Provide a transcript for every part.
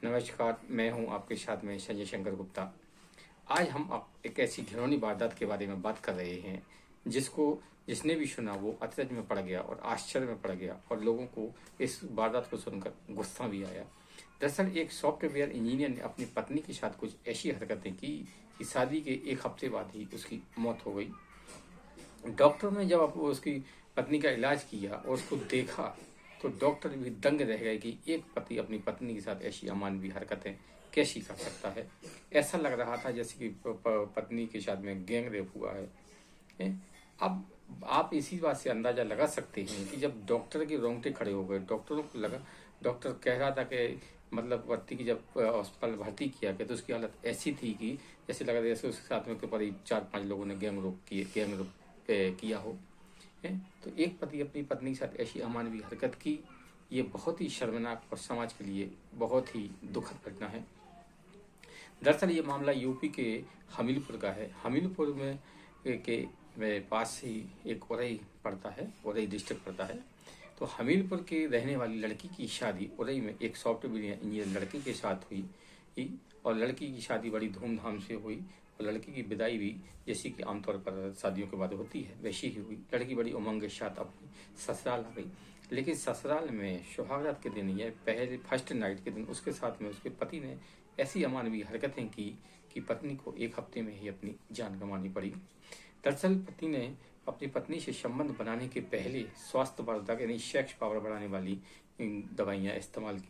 नमस्कार, मैं हूं आपके साथ में संजय शंकर गुप्ता। आज हम एक ऐसी घिनौनी वारदात के बारे में बात कर रहे हैं जिसको जिसने भी सुना वो अचरज में पड़ गया और आश्चर्य में पड़ गया और लोगों को इस वारदात को सुनकर गुस्सा भी आया। दरअसल एक सॉफ्टवेयर इंजीनियर ने अपनी पत्नी के साथ कुछ ऐसी हरकतें की कि शादी के एक हफ्ते बाद ही उसकी मौत हो गई। डॉक्टर ने जब उसकी पत्नी का इलाज किया और उसको देखा तो डॉक्टर भी दंग रह गए कि एक पति अपनी पत्नी के साथ ऐसी अमानवीय हरकतें कैसी कर सकता है। ऐसा लग रहा था जैसे कि पत्नी के साथ में गैंग रेप हुआ है। अब आप इसी बात से अंदाजा लगा सकते हैं कि जब डॉक्टर के रोंगटे खड़े हो गए, डॉक्टरों को लगा, डॉक्टर कह रहा था कि मतलब पति की जब अस्पताल भर्ती किया गया तो उसकी हालत ऐसी थी कि जैसे लगा जैसे उसके साथ में करीब 4-5 लोगों ने गैंग रेप किया हो। तो एक पति अपनी पत्नी के साथ ऐसी अमानवीय हरकत की, ये बहुत ही शर्मनाक और समाज के लिए बहुत ही दुखद घटना है। दरअसल ये मामला यूपी के हमीरपुर का है। हमीरपुर में पास ही एक उरई पड़ता है, उरई डिस्ट्रिक्ट पड़ता है। तो हमीरपुर के रहने वाली लड़की की शादी उरई में एक सॉफ्टवेयर इंजीनियर लड़के के साथ हुई और लड़की की शादी बड़ी धूमधाम से हुई और लड़की की विदाई भी जैसी कि आमतौर पर शादियों के बाद होती है वैसी ही हुई। लड़की बड़ी उमंग के साथ अपनी ससुराल आ गई, लेकिन ससुराल में सुहागरात के दिन या पहले फर्स्ट नाइट के दिन उसके साथ में उसके पति ने ऐसी अमानवीय हरकतें की कि पत्नी को एक हफ्ते में ही अपनी जान गंवानी पड़ी। दरअसल पति ने अपनी पत्नी से संबंध बनाने के पहले स्वास्थ्य वर्धक यानी सेक्स पावर बढ़ाने वाली दवाइयाँ इस्तेमाल की,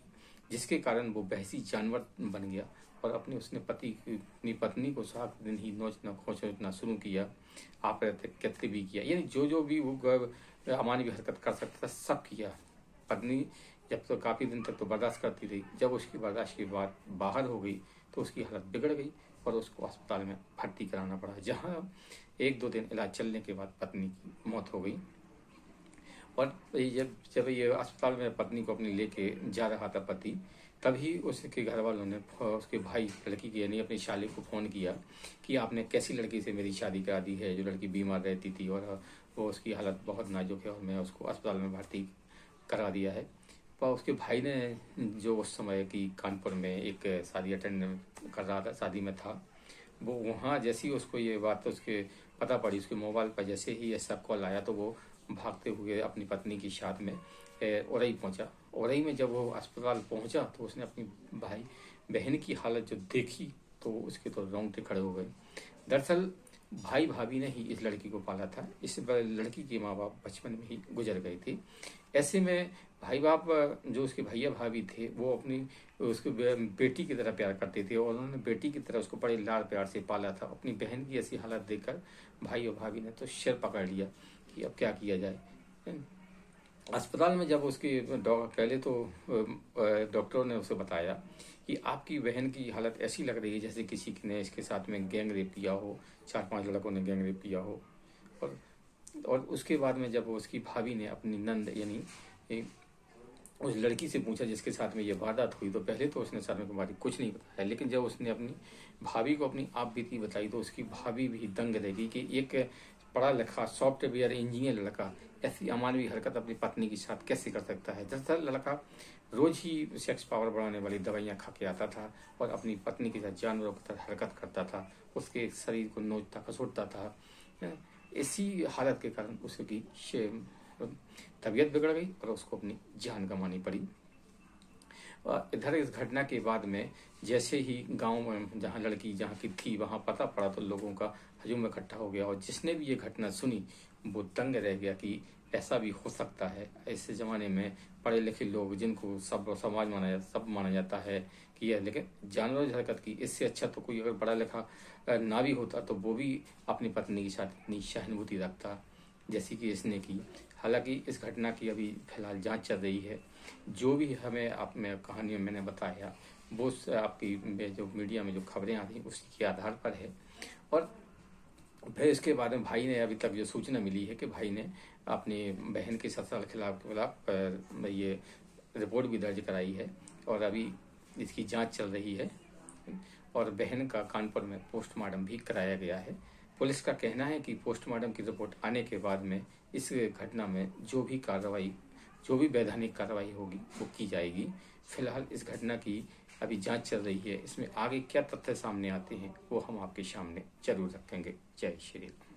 जिसके कारण वो बहसी जानवर बन गया और उसने अपनी पत्नी को सात दिन ही नोचना खोचना शुरू किया, कृत्य भी किया। यानी जो भी वो अमानवीय हरकत कर सकता था सब किया। पत्नी जब तो काफ़ी दिन तक तो बर्दाश्त करती रही, जब उसकी बर्दाश्त की बात बाहर हो गई तो उसकी हालत बिगड़ गई और उसको अस्पताल में भर्ती कराना पड़ा, जहाँ 1-2 दिन इलाज चलने के बाद पत्नी की मौत हो गई। और जब ये अस्पताल में पत्नी को अपनी लेके जा रहा था पति, तभी उसके घर वालों ने उसके भाई लड़की के यानी अपनी शाली को फ़ोन किया कि आपने कैसी लड़की से मेरी शादी करा दी है, जो लड़की बीमार रहती थी और वो उसकी हालत बहुत नाजुक है और मैं उसको अस्पताल में भर्ती करा दिया है। पर उसके भाई ने, जो उस समय की कानपुर में एक शादी अटेंड कर रहा था, शादी में था, वो वहाँ जैसे ही उसको ये बात उसके पता पड़ी, उसके मोबाइल पर जैसे ही ऐसा कॉल आया तो वो भागते हुए अपनी पत्नी के साथ में उरई पहुंचा। उरई में जब वो अस्पताल पहुंचा तो उसने अपनी भाई बहन की हालत जो देखी तो उसके तो रोंगटे खड़े हो गए। दरअसल भाई भाभी ने ही इस लड़की को पाला था। इस लड़की के माँ बाप बचपन में ही गुजर गए थे। ऐसे में भाई बाप जो उसके भैया भाभी थे वो अपनी उसकी बेटी की तरह प्यार करते थे और उन्होंने बेटी की तरह उसको बड़े लाड़ प्यार से पाला था। अपनी बहन की ऐसी हालत देखकर भाई और भाभी ने तो सिर पकड़ लिया कि अब क्या किया जाए। अस्पताल में जब उसकी पहले तो डॉक्टरों ने उसे बताया कि आपकी बहन की हालत ऐसी लग रही है जैसे किसी ने इसके साथ में गैंग रेप किया हो, 4-5 लड़कों ने गैंग रेप किया हो। और उसके बाद में जब उसकी भाभी ने अपनी नंद यानी उस लड़की से पूछा जिसके साथ में ये वारदात हुई, तो पहले तो उसने सर में कुमारी कुछ नहीं बताया, लेकिन जब उसने अपनी भाभी को अपनी आप बीती बताई तो उसकी भाभी भी दंग रह गई कि एक पढ़ा लिखा सॉफ्टवेयर इंजीनियर लड़का ऐसी अमानवीय हरकत अपनी पत्नी के साथ कैसे कर सकता है। दरअसल लड़का रोज ही सेक्स पावर बढ़ाने वाली दवाइयाँ खा के आता था और अपनी पत्नी के साथ जानवरों की तरह हरकत करता था, उसके शरीर को नोचता खसोटता था। इसी हालत के कारण उसकी तबीयत बिगड़ गई और उसको अपनी जान गंवानी पड़ी। इधर इस घटना के बाद में जैसे ही गांव में जहां लड़की जहां की थी वहां पता पड़ा तो लोगों का हजूम इकट्ठा हो गया और जिसने भी ये घटना सुनी वो दंग रह गया कि ऐसा भी हो सकता है। ऐसे ज़माने में पढ़े लिखे लोग जिनको सब माना जाता है कि यह, लेकिन जानवर की हरकत की, इससे अच्छा तो कोई अगर पढ़ा लिखा ना भी होता तो वो भी अपनी पत्नी के साथ इतनी सहानुभूति रखता जैसी कि इसने की। हालांकि इस घटना की अभी फिलहाल जांच चल रही है। जो भी हमें आप में कहानी में मैंने बताया वो आपकी जो मीडिया में जो खबरें आ रही उसी के आधार पर है। और फिर इसके बाद में भाई ने अभी तक जो सूचना मिली है कि भाई ने अपनी बहन के ससुराल खिलाफ ये रिपोर्ट भी दर्ज कराई है और अभी इसकी जांच चल रही है और बहन का कानपुर में पोस्टमार्टम भी कराया गया है। पुलिस का कहना है कि पोस्टमार्टम की रिपोर्ट आने के बाद में इस घटना में जो भी वैधानिक कार्रवाई होगी वो की जाएगी। फिलहाल इस घटना की अभी जांच चल रही है। इसमें आगे क्या तथ्य सामने आते हैं वो हम आपके सामने जरूर रखेंगे। जय श्री राम।